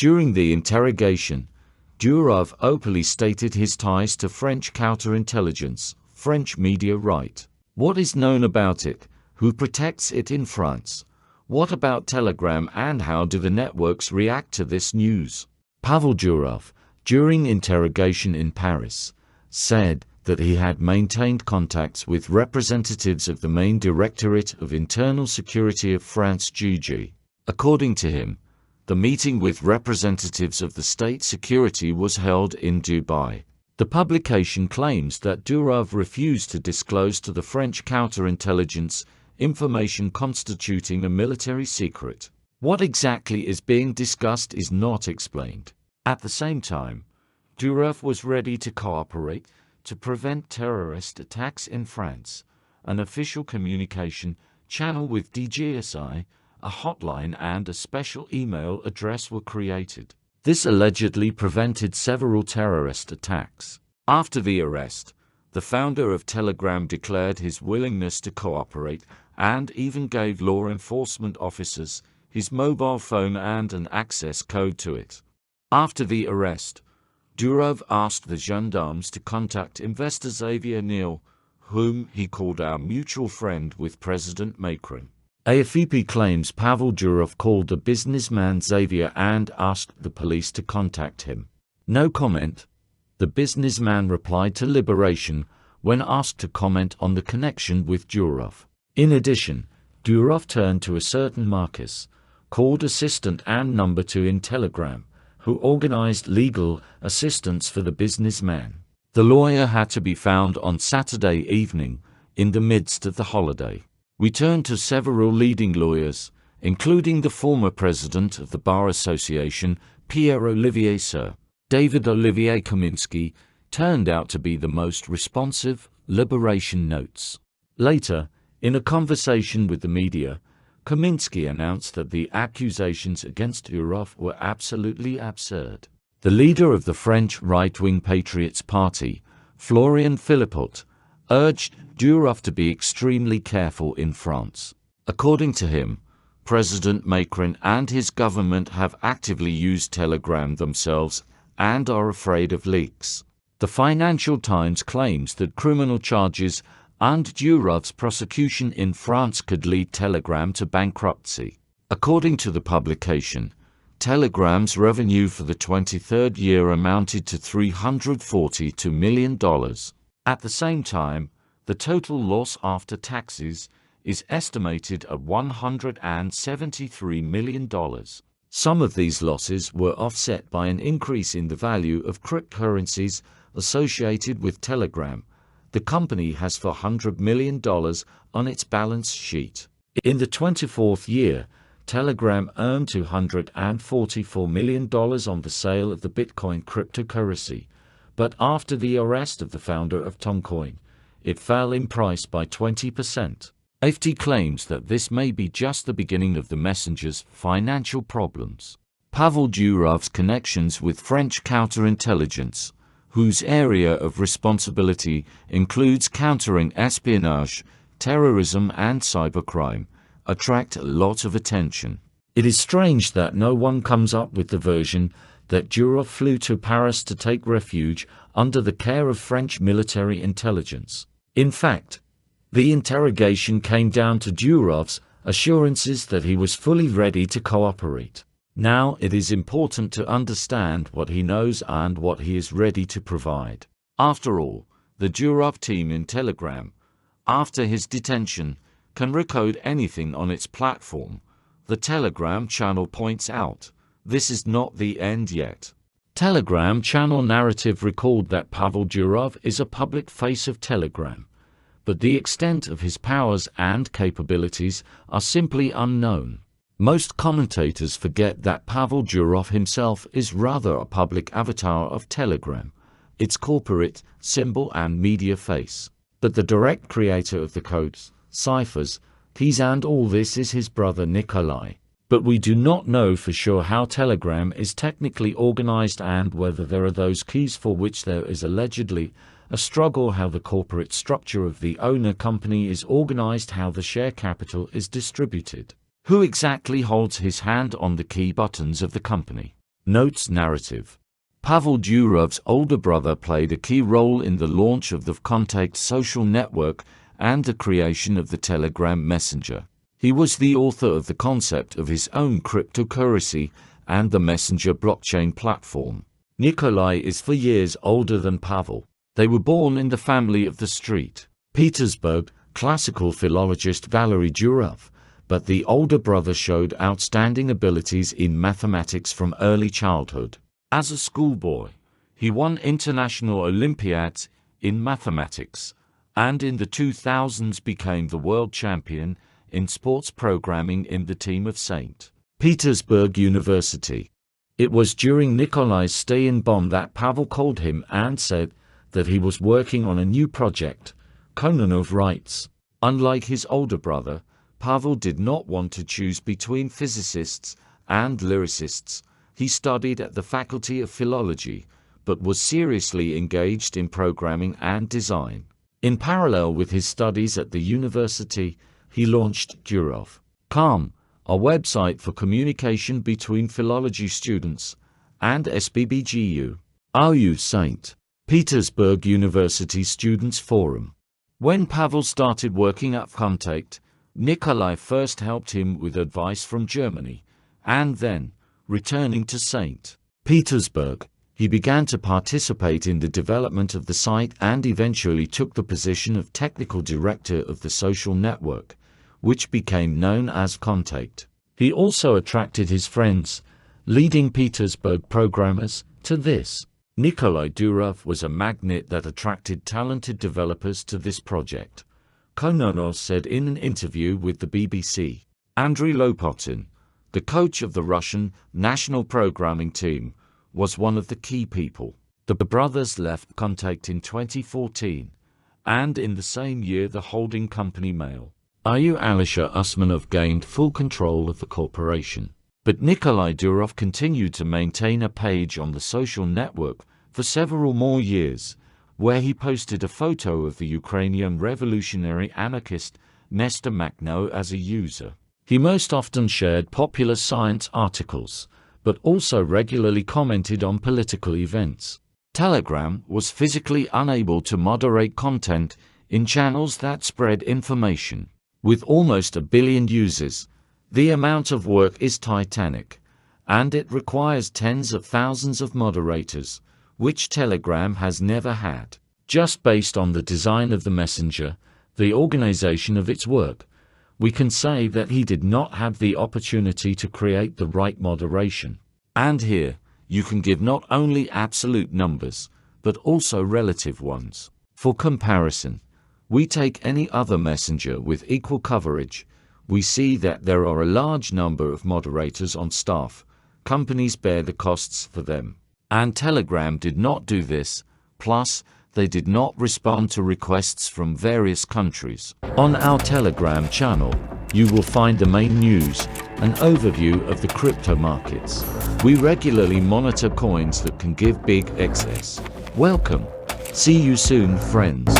During the interrogation, Durov openly stated his ties to French counterintelligence, French media right. What is known about it? Who protects it in France? What about Telegram and how do the networks react to this news? Pavel Durov, during interrogation in Paris, said that he had maintained contacts with representatives of the main Directorate of Internal Security of France (GG). According to him, the meeting with representatives of the state security was held in Dubai. The publication claims that Durov refused to disclose to the French counterintelligence information constituting a military secret. What exactly is being discussed is not explained. At the same time, Durov was ready to cooperate to prevent terrorist attacks in France. An official communication channel with DGSI, a hotline and a special email address were created. This allegedly prevented several terrorist attacks. After the arrest, the founder of Telegram declared his willingness to cooperate and even gave law enforcement officers his mobile phone and an access code to it. After the arrest, Durov asked the gendarmes to contact investor Xavier Niel, whom he called our mutual friend with President Macron. AFP claims Pavel Durov called the businessman Xavier and asked the police to contact him. No comment. The businessman replied to Liberation when asked to comment on the connection with Durov. In addition, Durov turned to a certain Marcus, called assistant and number 2 in Telegram, who organized legal assistance for the businessman. The lawyer had to be found on Saturday evening, in the midst of the holiday. We turned to several leading lawyers, including the former president of the Bar Association, Pierre-Olivier Sir. David Olivier Kaminsky turned out to be the most responsive, Liberation notes. Later, in a conversation with the media, Kaminsky announced that the accusations against Durov were absolutely absurd. The leader of the French right-wing Patriots Party, Florian Philippot, urged Durov to be extremely careful in France. According to him, President Macron and his government have actively used Telegram themselves and are afraid of leaks. The Financial Times claims that criminal charges and Durov's prosecution in France could lead Telegram to bankruptcy. According to the publication, Telegram's revenue for the 23rd year amounted to $342 million. At the same time, the total loss after taxes is estimated at $173 million. Some of these losses were offset by an increase in the value of cryptocurrencies associated with Telegram. The company has $400 million on its balance sheet. In the 24th year, Telegram earned $244 million on the sale of the Bitcoin cryptocurrency, but after the arrest of the founder of Toncoin, it fell in price by 20%. AFT claims that this may be just the beginning of the messenger's financial problems. Pavel Durov's connections with French counterintelligence, whose area of responsibility includes countering espionage, terrorism and cybercrime, attract a lot of attention. It is strange that no one comes up with the version that Durov flew to Paris to take refuge under the care of French military intelligence. In fact, the interrogation came down to Durov's assurances that he was fully ready to cooperate. Now it is important to understand what he knows and what he is ready to provide. After all, the Durov team in Telegram, after his detention, can recode anything on its platform. The Telegram channel points out, this is not the end yet. Telegram channel narrative recalled that Pavel Durov is a public face of Telegram, but the extent of his powers and capabilities are simply unknown. Most commentators forget that Pavel Durov himself is rather a public avatar of Telegram, its corporate, symbol and media face. But the direct creator of the codes, ciphers, keys and all this is his brother Nikolai. But we do not know for sure how Telegram is technically organized and whether there are those keys for which there is allegedly a struggle, how the corporate structure of the owner company is organized, how the share capital is distributed. Who exactly holds his hand on the key buttons of the company? Notes narrative. Pavel Durov's older brother played a key role in the launch of the Contact social network and the creation of the Telegram messenger. He was the author of the concept of his own cryptocurrency and the messenger blockchain platform. Nikolai is 4 years older than Pavel. They were born in the family of the St. Petersburg classical philologist Valery Durov, but the older brother showed outstanding abilities in mathematics from early childhood. As a schoolboy, he won international Olympiads in mathematics, and in the 2000s became the world champion in sports programming in the team of St. Petersburg University. It was during Nikolai's stay in Bonn that Pavel called him and said that he was working on a new project. Kononov writes, unlike his older brother, Pavel did not want to choose between physicists and lyricists. He studied at the Faculty of Philology, but was seriously engaged in programming and design. In parallel with his studies at the university, he launched Durov.com, a website for communication between philology students, and SBBGU, RU St. Petersburg University Students Forum. When Pavel started working at Contact, Nikolai first helped him with advice from Germany, and then, returning to St. Petersburg, he began to participate in the development of the site and eventually took the position of technical director of the social network, which became known as Contact. He also attracted his friends, leading Petersburg programmers, to this. Nikolai Durov was a magnet that attracted talented developers to this project. Kononov said in an interview with the BBC. Andriy Lopatin, the coach of the Russian national programming team, was one of the key people. The brothers left Contact in 2014, and in the same year the holding company Mail. RU Alisher Usmanov gained full control of the corporation. But Nikolai Durov continued to maintain a page on the social network for several more years, where he posted a photo of the Ukrainian revolutionary anarchist Nestor Makhno as a user. He most often shared popular science articles, but also regularly commented on political events. Telegram was physically unable to moderate content in channels that spread information. With almost 1 billion users, the amount of work is titanic, and it requires tens of thousands of moderators, which Telegram has never had. Just based on the design of the messenger, the organization of its work, we can say that he did not have the opportunity to create the right moderation. And here, you can give not only absolute numbers, but also relative ones. For comparison, we take any other messenger with equal coverage. We see that there are a large number of moderators on staff. Companies bear the costs for them. And Telegram did not do this, plus, they did not respond to requests from various countries. On our Telegram channel, you will find the main news, an overview of the crypto markets. We regularly monitor coins that can give big excess. Welcome. See you soon, friends.